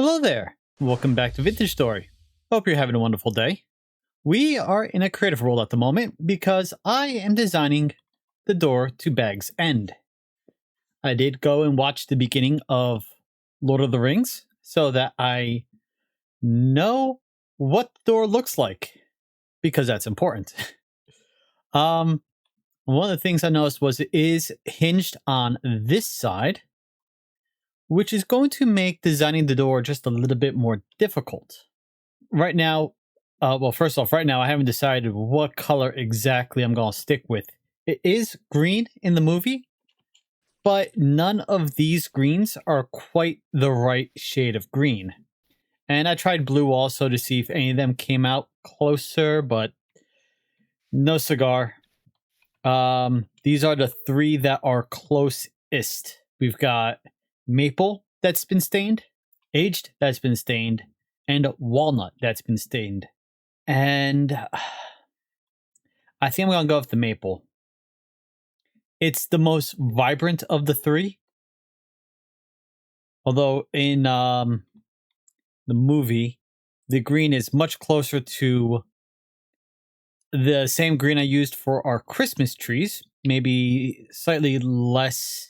Hello there. Welcome back to Vintage Story. Hope you're having a wonderful day. We are in a creative role at the moment because I am designing the door to Bag's End. I did go and watch the beginning of Lord of the Rings so that I know what the door looks like because that's important. One of the things I noticed was it is hinged on this side, which is going to make designing the door just a little bit more difficult. Right now, first off, right now I haven't decided what color exactly I'm going to stick with. It is green in the movie, but none of these greens are quite the right shade of green. And I tried blue also to see if any of them came out closer, but no cigar. These are the three that are closest. We've got maple that's been stained, aged that's been stained, and walnut that's been stained. And I think I'm going to go with the maple. It's the most vibrant of the three. Although in the movie, the green is much closer to the same green I used for our Christmas trees. Maybe slightly less.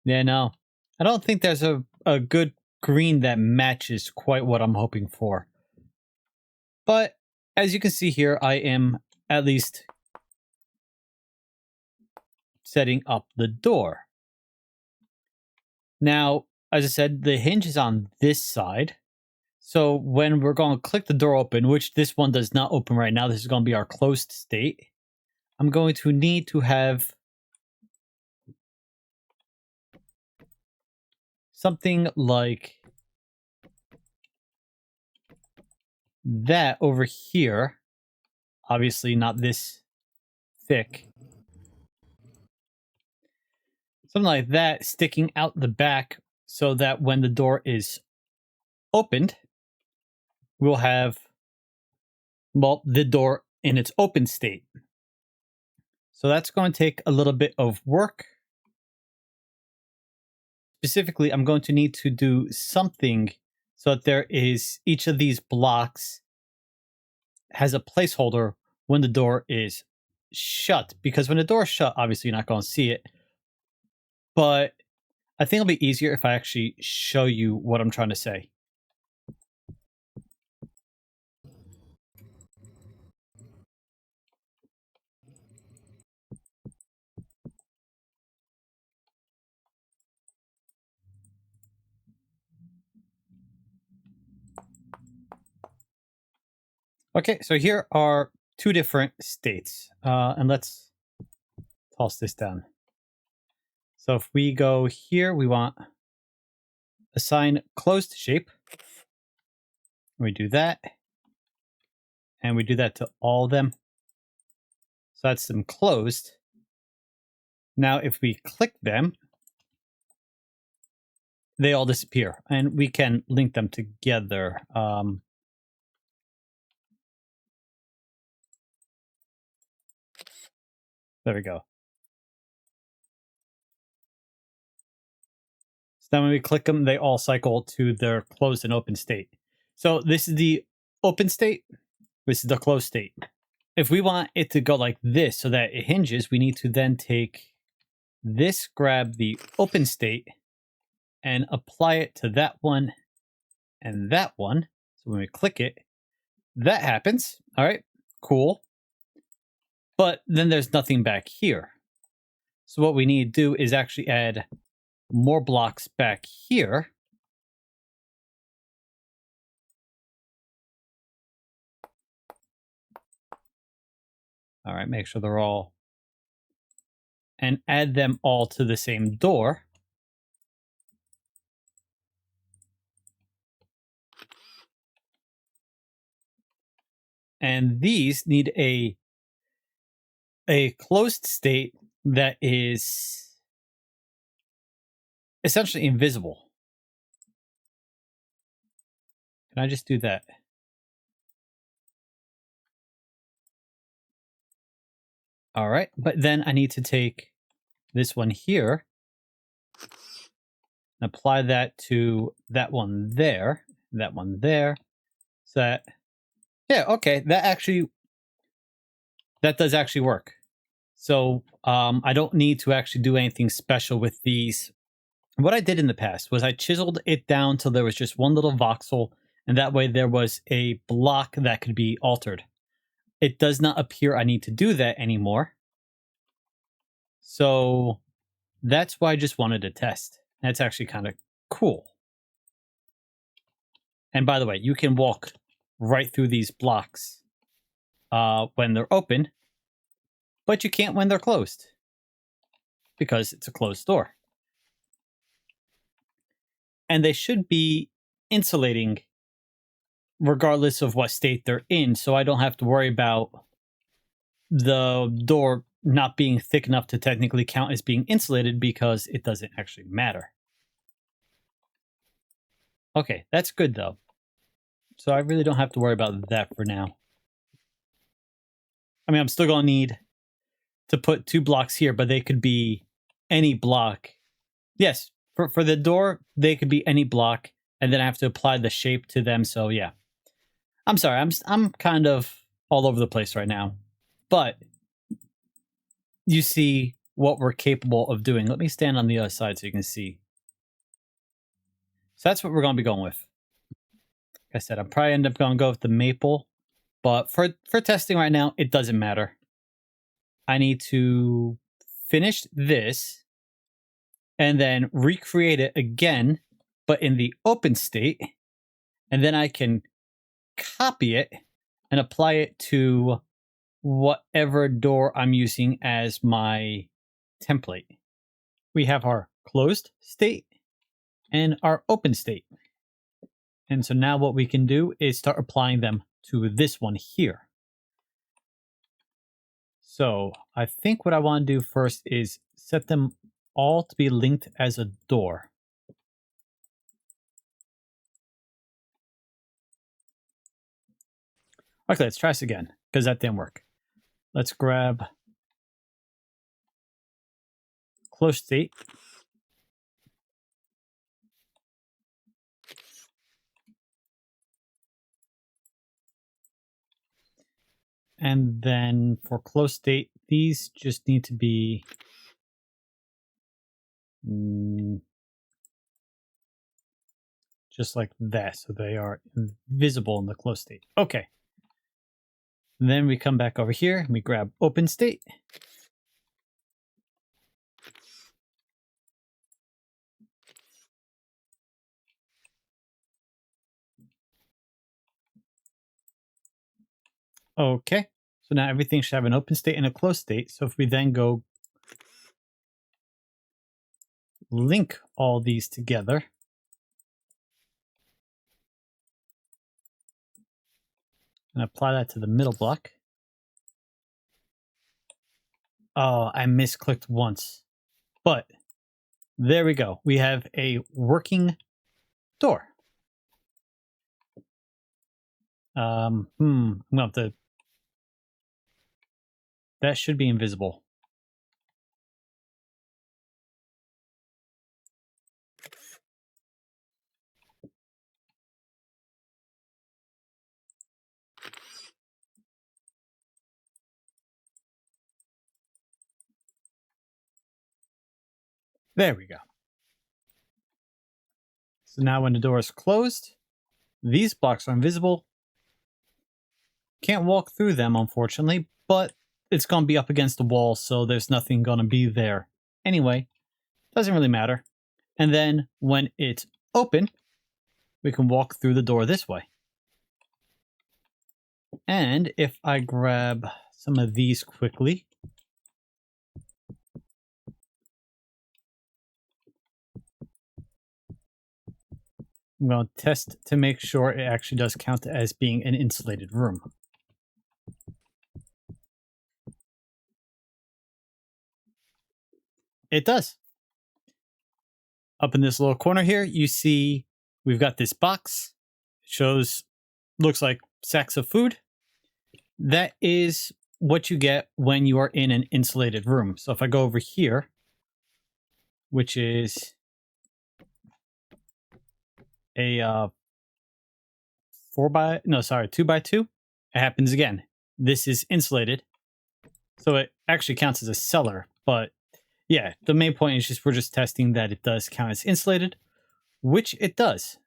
Yeah, no. I don't think there's a good green that matches quite what I'm hoping for. But as you can see here, I am at least setting up the door. Now, as I said, the hinge is on this side. So when we're going to click the door open, which this one does not open right now, this is going to be our closed state. I'm going to need to have something like that over here. Obviously not this thick. Something like that sticking out the back so that when the door is opened, we'll have, well, the door in its open state. So that's going to take a little bit of work. Specifically, I'm going to need to do something so that there is each of these blocks has a placeholder when the door is shut. Because when the door is shut, obviously you're not going to see it. But I think it'll be easier if I actually show you what I'm trying to say. Okay, so here are two different states. And let's toss this down. So if we go here, we want assign closed shape. We do that. And we do that to all of them. So that's them closed. Now, if we click them, they all disappear. And we can link them together. There we go. So then when we click them, they all cycle to their closed and open state. So this is the open state. This is the closed state. If we want it to go like this so that it hinges, we need to then take this, grab the open state, and apply it to that one and that one. So when we click it, that happens. All right, cool. But then there's nothing back here. So what we need to do is actually add more blocks back here. All right, make sure they're all, and add them all to the same door. And these need a closed state that is essentially invisible. Can I just do that? All right, but then I need to take this one here, and apply that to that one there, so that, yeah, okay, that does actually work. So I don't need to actually do anything special with these. What I did in the past was I chiseled it down till there was just one little voxel, and that way there was a block that could be altered. It does not appear I need to do that anymore. So that's why I just wanted to test. That's actually kind of cool. And by the way, you can walk right through these blocks when they're open, but you can't when they're closed because it's a closed door. And they should be insulating regardless of what state they're in, so I don't have to worry about the door not being thick enough to technically count as being insulated because it doesn't actually matter. Okay, that's good though. So I really don't have to worry about that for now. I mean, I'm still going to need to put 2 blocks here, but they could be any block. Yes, for the door, they could be any block, and then I have to apply the shape to them. So yeah, I'm sorry, I'm kind of all over the place right now, but you see what we're capable of doing. Let me stand on the other side so you can see. So that's what we're going to be going with. Like I said, I'm probably end up going to go with the maple, but for testing right now, it doesn't matter. I need to finish this and then recreate it again, but in the open state, and then I can copy it and apply it to whatever door I'm using as my template. We have our closed state and our open state. And so now what we can do is start applying them to this one here. So I think what I want to do first is set them all to be linked as a door. Okay, let's try this again, because that didn't work. Let's grab close state. And then for close state, these just need to be just like that, so they are visible in the close state. Okay. And then we come back over here and we grab open state. Okay. So now everything should have an open state and a closed state. So if we then go link all these together, and apply that to the middle block. Oh, I misclicked once. But there we go. We have a working door. I'm gonna have to. That should be invisible. There we go. So now when the door is closed, these blocks are invisible. Can't walk through them, unfortunately, but it's going to be up against the wall, so there's nothing going to be there. Anyway, doesn't really matter. And then when it's open, we can walk through the door this way. And if I grab some of these quickly, I'm going to test to make sure it actually does count as being an insulated room. It does. Up in this little corner here, you see we've got this box. It shows, looks like sacks of food. That is what you get when you are in an insulated room. So if I go over here, which is a 2x2. It happens again. This is insulated, so it actually counts as a cellar. But yeah, the main point is just we're just testing that it does count as insulated, which it does.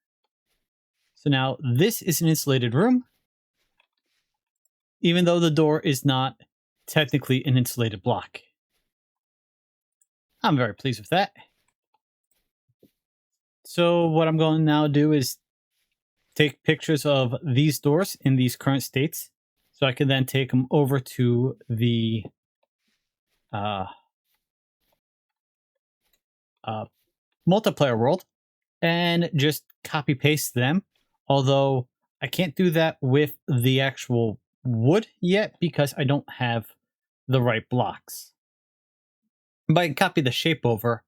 So now this is an insulated room, even though the door is not technically an insulated block. I'm very pleased with that. So what I'm going to now do is take pictures of these doors in these current states, so I can then take them over to the multiplayer world and just copy paste them. Although I can't do that with the actual wood yet because I don't have the right blocks. But I can copy the shape over,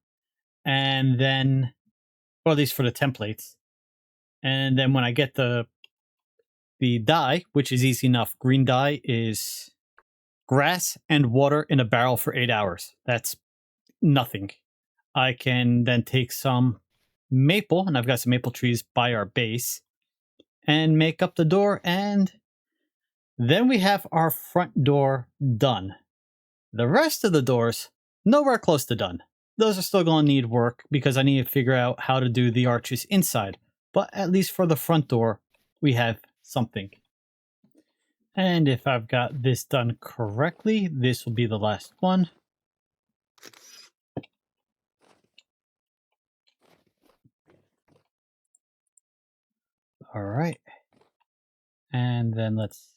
and then, or at least for the templates. And then when I get the dye, which is easy enough, green dye is grass and water in a barrel for 8 hours. That's nothing. I can then take some maple, and I've got some maple trees by our base, and make up the door, and then we have our front door done. The rest of the doors, nowhere close to done. Those are still going to need work because I need to figure out how to do the arches inside. But at least for the front door, we have something. And if I've got this done correctly, this will be the last one. All right. And then let's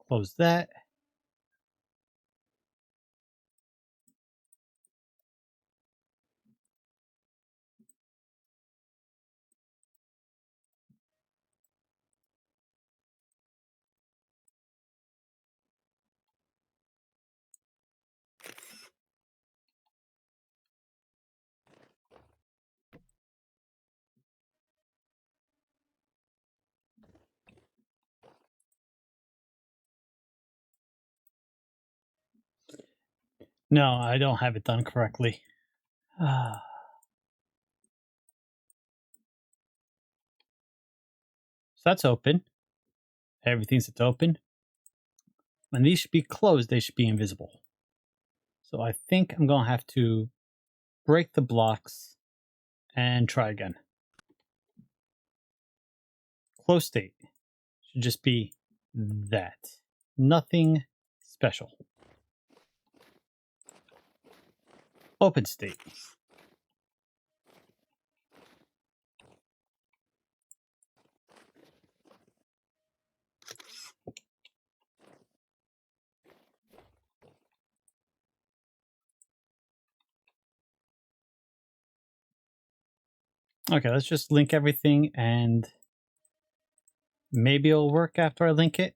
close that. No, I don't have it done correctly. So that's open. Everything's open. When these should be closed, they should be invisible. So I think I'm going to have to break the blocks and try again. Close state should just be that. Nothing special. Open state. Okay, let's just link everything and maybe it'll work after I link it.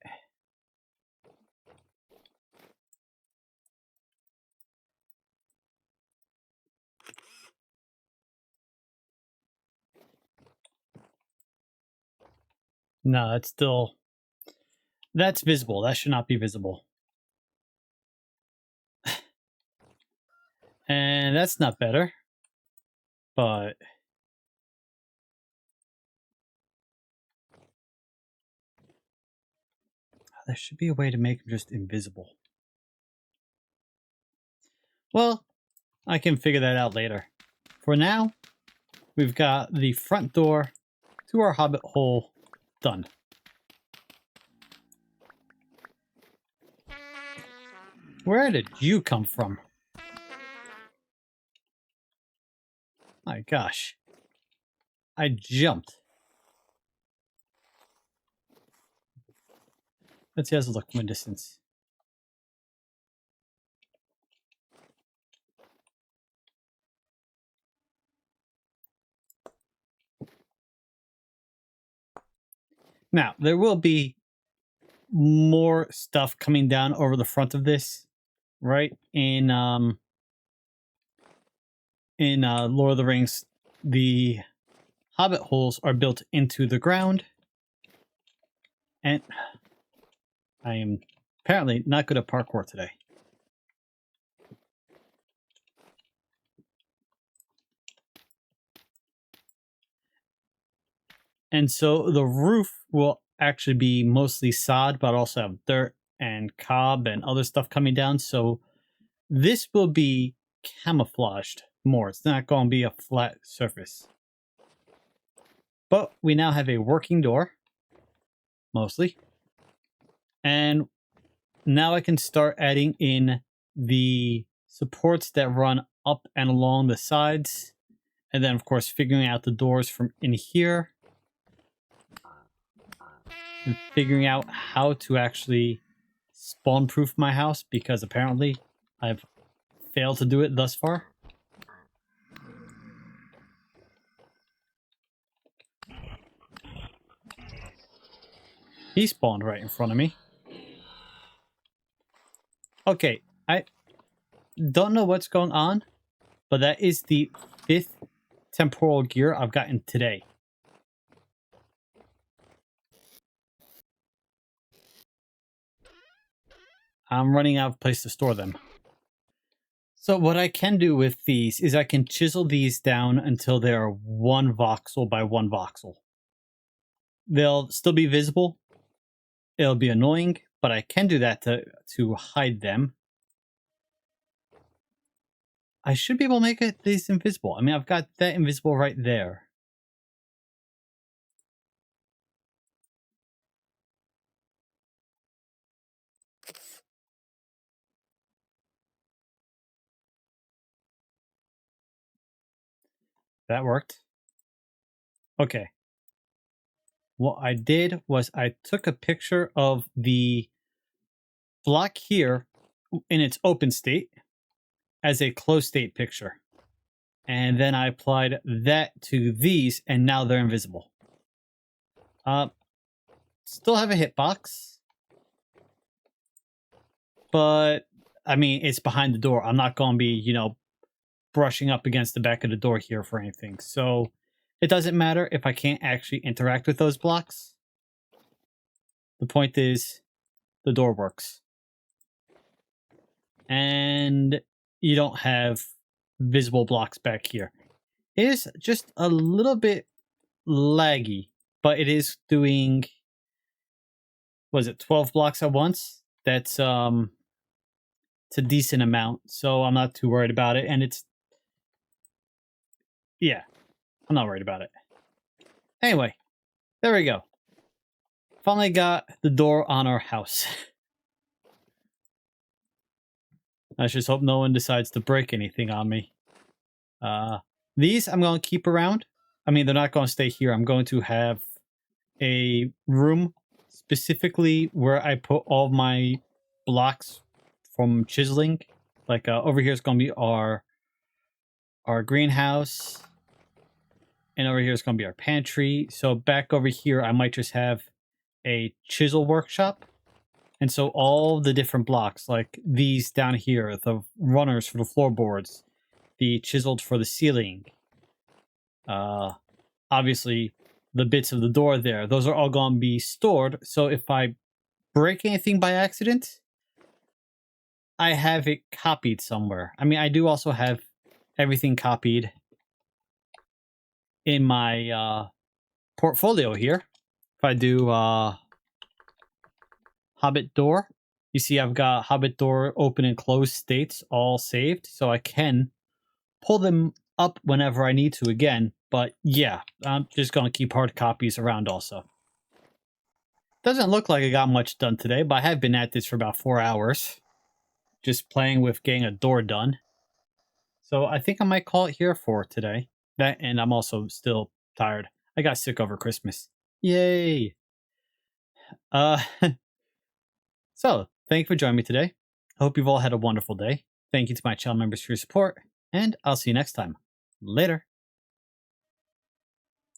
No, that's visible. That should not be visible. And that's not better, but there should be a way to make them just invisible. Well, I can figure that out later. For now, we've got the front door to our hobbit hole done. Where did you come from? My gosh. I jumped. Let's see how it looks from a distance. Now, there will be more stuff coming down over the front of this, right? In Lord of the Rings, the hobbit holes are built into the ground, and I am apparently not good at parkour today. And so the roof will actually be mostly sod, but also have dirt and cob and other stuff coming down. So this will be camouflaged more. It's not going to be a flat surface. But we now have a working door, mostly. And now I can start adding in the supports that run up and along the sides. And then, of course, figuring out the doors from in here. And figuring out how to actually spawn-proof my house, because apparently I've failed to do it thus far. He spawned right in front of me. Okay, I don't know what's going on, but that is the 5th temporal gear I've gotten today. I'm running out of place to store them. So what I can do with these is I can chisel these down until they are 1 voxel by 1 voxel. They'll still be visible. It'll be annoying, but I can do that to hide them. I should be able to make these invisible. I mean, I've got that invisible right there. That worked. Okay. What I did was I took a picture of the block here in its open state as a closed state picture. And then I applied that to these, and now they're invisible. Still have a hitbox. But, I mean, it's behind the door. I'm not going to be, you know, brushing up against the back of the door here for anything. So it doesn't matter if I can't actually interact with those blocks. The point is, the door works. And you don't have visible blocks back here. It is just a little bit laggy, but it is doing, was it 12 blocks at once? That's it's a decent amount, so I'm not too worried about it. And it's, yeah, I'm not worried about it. Anyway, there we go. Finally got the door on our house. I just hope no one decides to break anything on me. These I'm going to keep around. I mean, they're not going to stay here. I'm going to have a room specifically where I put all my blocks from chiseling. Like over here is going to be our greenhouse. And over here is going to be our pantry. So back over here, I might just have a chisel workshop. And so all the different blocks, like these down here, the runners for the floorboards, the chiseled for the ceiling, obviously the bits of the door there, those are all going to be stored. So if I break anything by accident, I have it copied somewhere. I mean, I do also have everything copied in my portfolio here. If I do Hobbit door, you see I've got Hobbit door open and closed states all saved, so I can pull them up whenever I need to again. But yeah, I'm just going to keep hard copies around also. Doesn't look like I got much done today, but I have been at this for about 4 hours. Just playing with getting a door done. So I think I might call it here for today. That, and I'm also still tired. I got sick over Christmas. Yay! So, thank you for joining me today. I hope you've all had a wonderful day. Thank you to my channel members for your support, and I'll see you next time. Later.